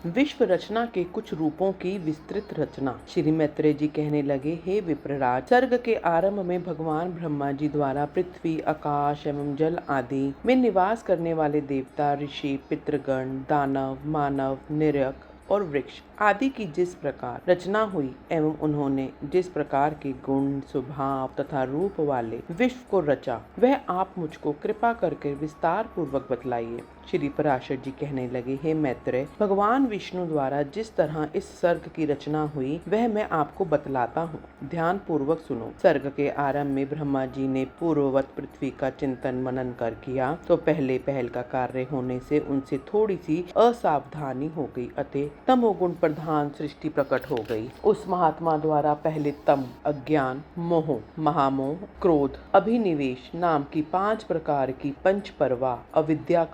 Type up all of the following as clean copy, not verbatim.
विश्व रचना के कुछ रूपों की विस्तृत रचना। श्री मैत्रेय जी कहने लगे, हे विप्रराज, सर्ग के आरंभ में भगवान ब्रह्मा जी द्वारा पृथ्वी, आकाश एवं जल आदि में निवास करने वाले देवता, ऋषि, पितृगण, दानव, मानव, निरयक और वृक्ष आदि की जिस प्रकार रचना हुई एवं उन्होंने जिस प्रकार के गुण, स्वभाव तथा रूप वाले विश्व को रचा, वह आप मुझको कृपा करके विस्तार पूर्वक बतलाइए। श्री पराशर जी कहने लगे, हे मैत्रेय, भगवान विष्णु द्वारा जिस तरह इस सर्ग की रचना हुई वह मैं आपको बतलाता हूँ। ध्यान पूर्वक सुनो। सर्ग के आरंभ में ब्रह्मा जी ने पूर्ववत पृथ्वी का चिंतन मनन कर किया तो पहल का कार्य होने से उनसे थोड़ी सी असावधानी हो गई अतः तमोगुण प्रधान सृष्टि प्रकट हो गई। उस महात्मा द्वारा पहले तम, अज्ञान, मोह, महामोह, क्रोध, अभिनिवेश नाम की 5 प्रकार की पंचपर्वा अविद्या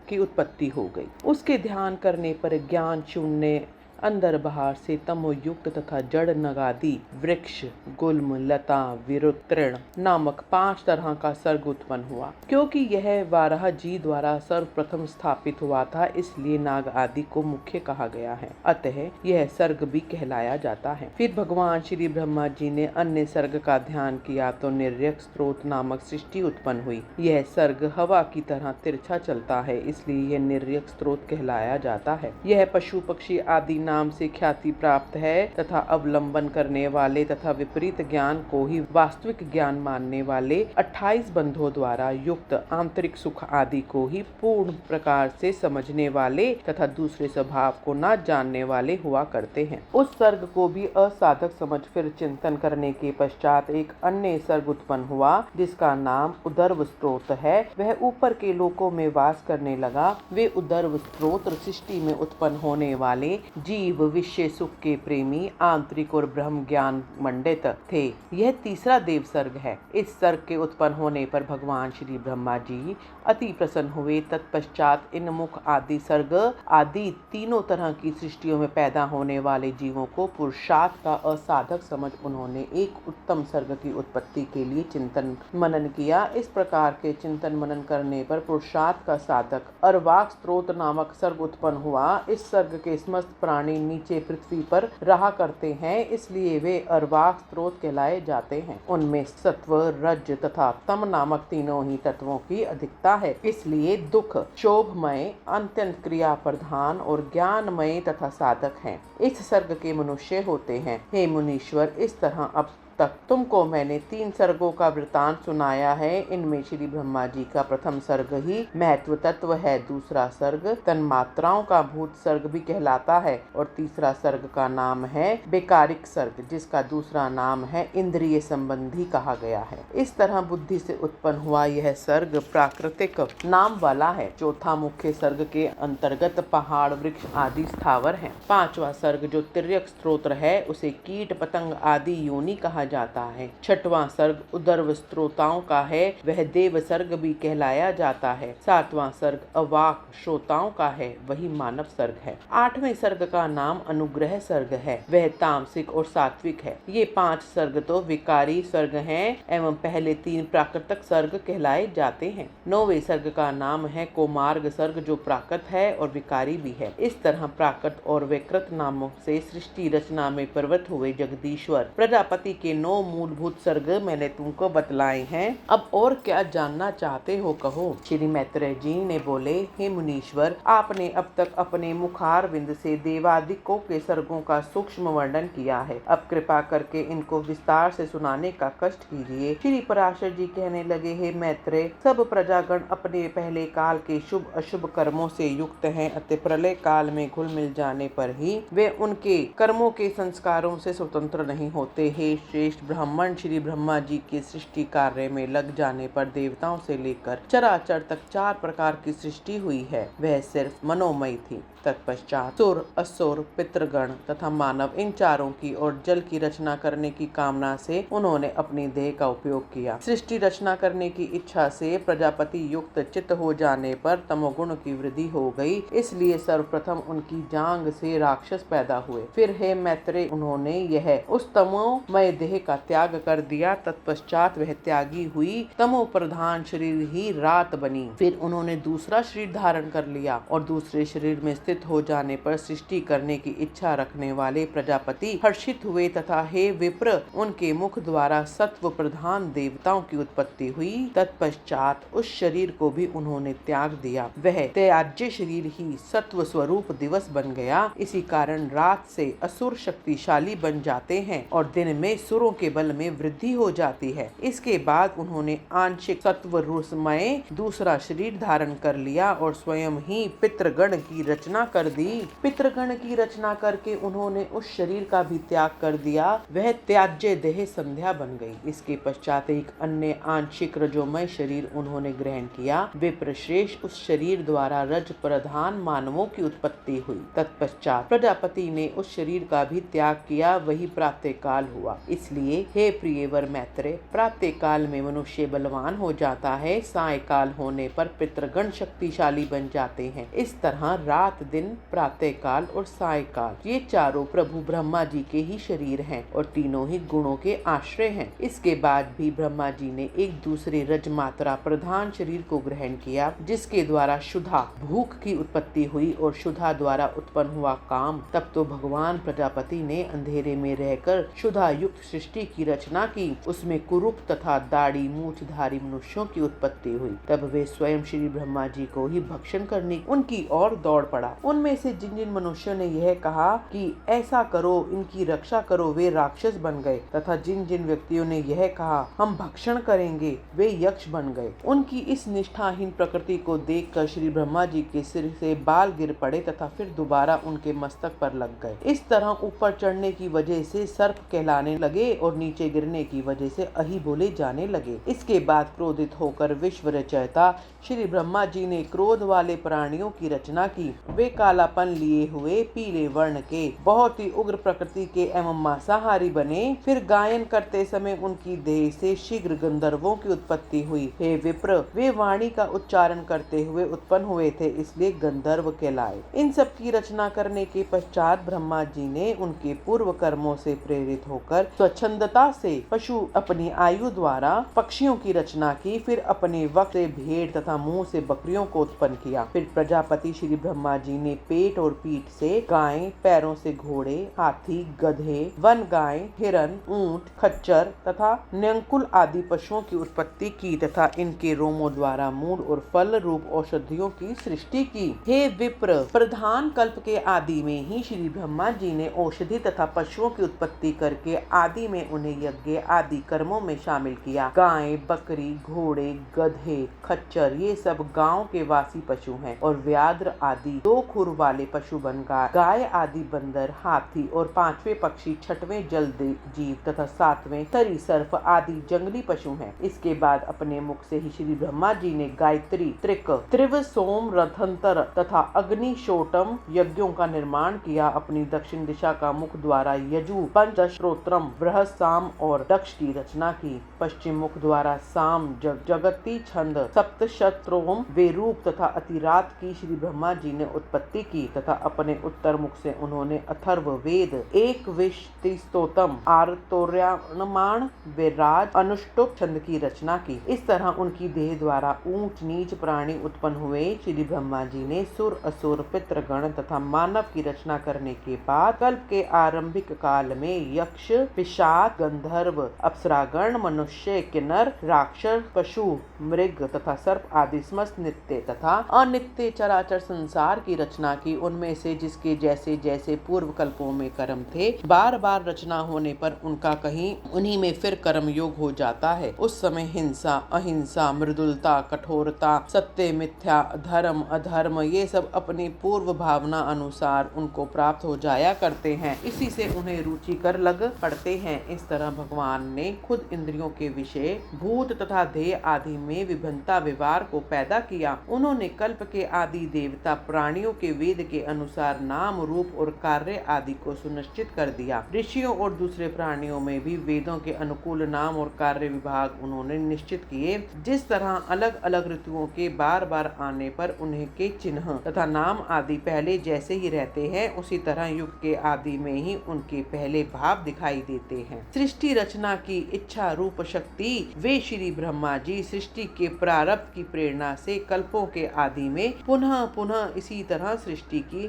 की उत्पत्ति हो गई। उसके ध्यान करने पर ज्ञान शून्य अंदर बाहर से तमोयुक्त तथा जड़ नगादि वृक्ष, गुल्म, लता, विरुत, तृण नामक 5 तरह का सर्ग उत्पन्न हुआ। क्योंकि यह वाराह जी द्वारा सर्वप्रथम स्थापित हुआ था, इसलिए नाग आदि को मुख्य कहा गया है, अतः यह सर्ग भी कहलाया जाता है। फिर भगवान श्री ब्रह्मा जी ने अन्य सर्ग का ध्यान किया तो निर्यक स्त्रोत नामक सृष्टि उत्पन्न हुई। यह सर्ग हवा की तरह तिरछा चलता है, इसलिए यह निर्यक स्त्रोत कहलाया जाता है। यह पशु पक्षी आदि नाम से ख्याति प्राप्त है तथा अवलंबन करने वाले तथा विपरीत ज्ञान को ही वास्तविक ज्ञान मानने वाले 28 बंधों द्वारा युक्त आंतरिक सुख आदि को ही पूर्ण प्रकार से समझने वाले तथा दूसरे स्वभाव को न जानने वाले हुआ करते हैं। उस सर्ग को भी असाधक समझ फिर चिंतन करने के पश्चात एक अन्य सर्ग उत्पन्न हुआ जिसका नाम उदर्व स्त्रोत है। वह ऊपर के लोकों में वास करने लगा। वे उदर्व स्त्रोत सृष्टि में उत्पन्न होने वाले जीव विषय सुख के प्रेमी, आंतरिक और ब्रह्म ज्ञान मंडित थे। यह तीसरा देव सर्ग है। इस सर्ग के उत्पन्न होने पर भगवान श्री ब्रह्मा जी अति प्रसन्न हुए। तत्पश्चात इन मुख आदि सर्ग आदि तीनों तरह की सृष्टियों में पैदा होने वाले जीवों को पुरुषार्थ का असाधक समझ उन्होंने एक उत्तम सर्ग की उत्पत्ति के लिए चिंतन मनन किया। इस प्रकार के चिंतन मनन करने पर पुरुषार्थ का साधक अर्वाक स्त्रोत नामक सर्ग उत्पन्न हुआ। इस सर्ग के समस्त प्राणी नीचे पृथ्वी पर रहा करते हैं, इसलिए वे अर्वाक स्त्रोत कहलाए जाते हैं। उनमें सत्व, रज तथा तम नामक तीनों ही तत्वों की अधिकता है, इसलिए दुख, शोभमय, अत्यंत क्रिया प्रधान और ज्ञानमय तथा साधक हैं। इस सर्ग के मनुष्य होते हैं। हे मुनीश्वर, इस तरह अब तक तुमको मैंने 3 सर्गों का वृतांत सुनाया है। इनमें श्री ब्रह्मा जी का प्रथम सर्ग ही महत्व तत्व है, दूसरा सर्ग तन्मात्राओं का भूत सर्ग भी कहलाता है और तीसरा सर्ग का नाम है बेकारिक सर्ग, जिसका दूसरा नाम है इंद्रिय संबंधी कहा गया है। इस तरह बुद्धि से उत्पन्न हुआ यह सर्ग प्राकृतिक नाम वाला है। चौथा मुख्य सर्ग के अंतर्गत पहाड़, वृक्ष आदि स्थावर हैं। 5वां सर्ग जो तिर्यक स्त्रोत्र है उसे कीट पतंग आदि योनि कहा जाता है। 6वां सर्ग उदर्व स्त्रोताओं का है, वह देव सर्ग भी कहलाया जाता है। 7वां सर्ग अवाक श्रोताओं का है, वही मानव सर्ग है। 8वें सर्ग का नाम अनुग्रह सर्ग है, वह तामसिक और सात्विक है। ये 5 सर्ग तो विकारी सर्ग हैं एवं पहले 3 प्राकृतिक सर्ग कहलाए जाते हैं। 9वें सर्ग का नाम है कोमार्ग सर्ग जो प्राकृत है और विकारी भी है। इस तरह प्राकृत और विकृत नामों से सृष्टि रचना में प्रवृत्त हुए जगदीश्वर प्रजापति के 9 मूलभूत सर्ग मैंने तुमको बतलाए हैं। अब और क्या जानना चाहते हो कहो। श्री मैत्रेय जी ने बोले, हे मुनीश्वर, आपने अब तक अपने मुखारविंद से देवादिकों के सर्गों का सूक्ष्म वर्णन किया है। अब कृपा करके इनको विस्तार से सुनाने का कष्ट कीजिए। श्री पराशर जी कहने लगे, हे मैत्रेय, सब प्रजागण अपने पहले काल के शुभ अशुभ कर्मों से युक्त हैं, अतः प्रलय काल में घुल मिल जाने पर ही वे उनके कर्मों के संस्कारों से स्वतंत्र नहीं होते। हे श्रेष्ठ ब्राह्मण, श्री ब्रह्मा जी के सृष्टि कार्य में लग जाने पर देवताओं से लेकर चराचर तक 4 प्रकार की सृष्टि हुई है, वह सिर्फ मनोमय थी। तत्पश्चात सुर, असुर, पितृगण तथा मानव, इन चारों की और जल की रचना करने की कामना से उन्होंने अपनी देह का उपयोग किया। सृष्टि रचना करने की इच्छा से प्रजापति युक्त चित्त हो जाने पर तमोगुण की वृद्धि हो गई, इसलिए सर्वप्रथम उनकी जांग से राक्षस पैदा हुए। फिर हे मैत्रेय, उन्होंने यह उस तमोमय देह का त्याग कर दिया। तत्पश्चात वह त्यागी हुई तमो प्रधान शरीर ही रात बनी। फिर उन्होंने दूसरा शरीर धारण कर लिया और दूसरे शरीर में स्थित परिवर्तित हो जाने पर सृष्टि करने की इच्छा रखने वाले प्रजापति हर्षित हुए तथा हे विप्र, उनके मुख द्वारा सत्व प्रधान देवताओं की उत्पत्ति हुई। तत्पश्चात उस शरीर को भी उन्होंने त्याग दिया। वह त्याज्य शरीर ही सत्व स्वरूप दिवस बन गया। इसी कारण रात से असुर शक्तिशाली बन जाते हैं और दिन में सुरों के बल में वृद्धि हो जाती है। इसके बाद उन्होंने आंशिक सत्व रूपमय दूसरा शरीर धारण कर लिया और स्वयं ही पितृगण की रचना कर दी। पितृगण की रचना करके उन्होंने उस शरीर का भी त्याग कर दिया। वह त्याज्य देह संध्या बन गई। इसके पश्चात एक अन्य आंशिक रजोमय शरीर उन्होंने ग्रहण किया। विप्रश्रेष्ठ उस शरीर द्वारा रज प्रधान मानवों की उत्पत्ति हुई। तत्पश्चात प्रजापति ने उस शरीर का भी त्याग किया। वही प्रातः काल हुआ। इसलिए हे प्रियवर मैत्रेय, प्रातः काल में मनुष्य बलवान हो जाता है, सायकाल होने पर पितृगण शक्तिशाली बन जाते हैं। इस तरह रात, दिन, प्रातः काल और सायकाल ये चारों प्रभु ब्रह्मा जी के ही शरीर हैं और तीनों ही गुणों के आश्रय हैं। इसके बाद भी ब्रह्मा जी ने एक दूसरे रजमात्रा प्रधान शरीर को ग्रहण किया, जिसके द्वारा शुद्धा भूख की उत्पत्ति हुई और शुद्धा द्वारा उत्पन्न हुआ काम। तब तो भगवान प्रजापति ने अंधेरे में रहकर शुद्धा युक्त सृष्टि की रचना की। उसमें कुरूप तथा दाढ़ी मूछधारी मनुष्यों की उत्पत्ति हुई। तब वे स्वयं श्री ब्रह्मा जी को ही भक्षण करने उनकी ओर दौड़ पड़ा। उनमें से जिन जिन मनुष्यों ने यह कहा कि ऐसा करो, इनकी रक्षा करो, वे राक्षस बन गए तथा जिन जिन व्यक्तियों ने यह कहा हम भक्षण करेंगे, वे यक्ष बन गए। उनकी इस निष्ठाहीन प्रकृति को देखकर श्री ब्रह्मा जी के सिर से बाल गिर पड़े तथा फिर दोबारा उनके मस्तक पर लग गए। इस तरह ऊपर चढ़ने की वजह से सर्प कहलाने लगे और नीचे गिरने की वजह से अहि बोले जाने लगे। इसके बाद क्रोधित होकर विश्व रचयिता श्री ब्रह्मा जी ने क्रोध वाले प्राणियों की रचना की। वे कालापन लिए हुए पीले वर्ण के, बहुत ही उग्र प्रकृति के एवं मांसाहारी बने। फिर गायन करते समय उनकी देह से शीघ्र गंधर्वों की उत्पत्ति हुई। हे विप्र, वे वाणी का उच्चारण करते हुए उत्पन्न हुए थे, इसलिए गंधर्व कहलाए। इन सब की रचना करने के पश्चात ब्रह्मा जी ने उनके पूर्व कर्मों से प्रेरित होकर स्वच्छंदता से पशु अपनी आयु द्वारा पक्षियों की रचना की। फिर अपने वक्त से भेड़ तथा मुंह से बकरियों को उत्पन्न किया। फिर प्रजापति श्री ब्रह्मा जी ने पेट और पीठ से गाय, पैरों से घोड़े, हाथी, गधे, वन गाय, हिरन, ऊंट, खच्चर तथा न्यंकुल आदि पशुओं की उत्पत्ति की तथा इनके रोमों द्वारा मूल और फल रूप औषधियों की सृष्टि की। हे विप्र, प्रधान कल्प के आदि में ही श्री ब्रह्मा जी ने औषधि तथा पशुओं की उत्पत्ति करके आदि में उन्हें यज्ञ आदि कर्मों में शामिल किया। गाय, बकरी, घोड़े, गधे, खच्चर ये सब गांव के वासी पशु हैं और व्याघ्र आदि दो खुर वाले पशु बन गाय आदि बंदर, हाथी और पांचवें पक्षी, छठवें जल जीव तथा सातवें तरी सर्प आदि जंगली पशु हैं। इसके बाद अपने मुख से ही श्री ब्रह्मा जी ने गायत्री, त्रिक, त्रिव, सोम, रथंतर तथा अग्निशोटम यज्ञों का निर्माण किया। अपनी दक्षिण दिशा का मुख द्वारा यजु, पंचश्रोत्रम, बृहत, साम और दक्ष की रचना की। पश्चिम मुख द्वारा साम, जगती, छंद, सप्तशत्रोम, वेरूप तथा अतिरात की श्री ब्रह्मा जी ने उत्पत्ति की तथा अपने उत्तर मुख से उन्होंने अथर्व वेद, एक विष्टिस्तोतम, आर्तोर्यमाण, विराज, अनुष्टुप छंद की रचना की। इस तरह उनकी देह द्वारा ऊंच नीच प्राणी उत्पन्न हुए। श्री ब्रह्मा जी ने सुर, असुर, पितृगण तथा मानव की रचना करने के बाद कल्प के आरंभिक काल में यक्ष, पिशाच, गंधर्व, अप्सरागण, मनुष्य, किन्नर, राक्षस, पशु, मृग तथा सर्प आदि समस्त नित्य तथा अनित्य चराचर संसार की रचना की। उनमें से जिसके जैसे जैसे पूर्व कल्पों में कर्म थे, बार बार रचना होने पर उनका कहीं उन्हीं में फिर कर्म योग हो जाता है। उस समय हिंसा, अहिंसा, मृदुलता, कठोरता, सत्य, मिथ्या, धर्म, अधर्म ये सब अपनी पूर्व भावना अनुसार उनको प्राप्त हो जाया करते हैं। इसी से उन्हें रुचिकर लग पड़ते हैं। इस तरह भगवान ने खुद इंद्रियों के विषय, भूत तथा देह आदि में विभिन्नता व्यवहार को पैदा किया। उन्होंने कल्प के आदि देवता प्राणियों के वेद के अनुसार नाम, रूप और कार्य आदि को सुनिश्चित कर दिया। ऋषियों और दूसरे प्राणियों में भी वेदों के अनुकूल नाम और कार्य विभाग उन्होंने निश्चित किए। जिस तरह अलग अलग ऋतुओं के बार बार आने पर उन्हें के चिन्ह तथा नाम आदि पहले जैसे ही रहते हैं, उसी तरह युग के आदि में ही उनके पहले भाव दिखाई देते हैं। सृष्टि रचना की इच्छा रूप शक्ति वे श्री ब्रह्मा जी सृष्टि के प्रारब्ध की प्रेरणा से कल्पों के आदि में पुनः पुनः इसी तरह तरह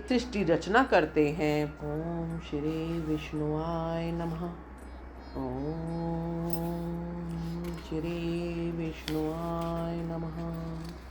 सृष्टि रचना करते हैं। ओम श्री विष्णुआय नमः। ओम श्री विष्णुआय नमः।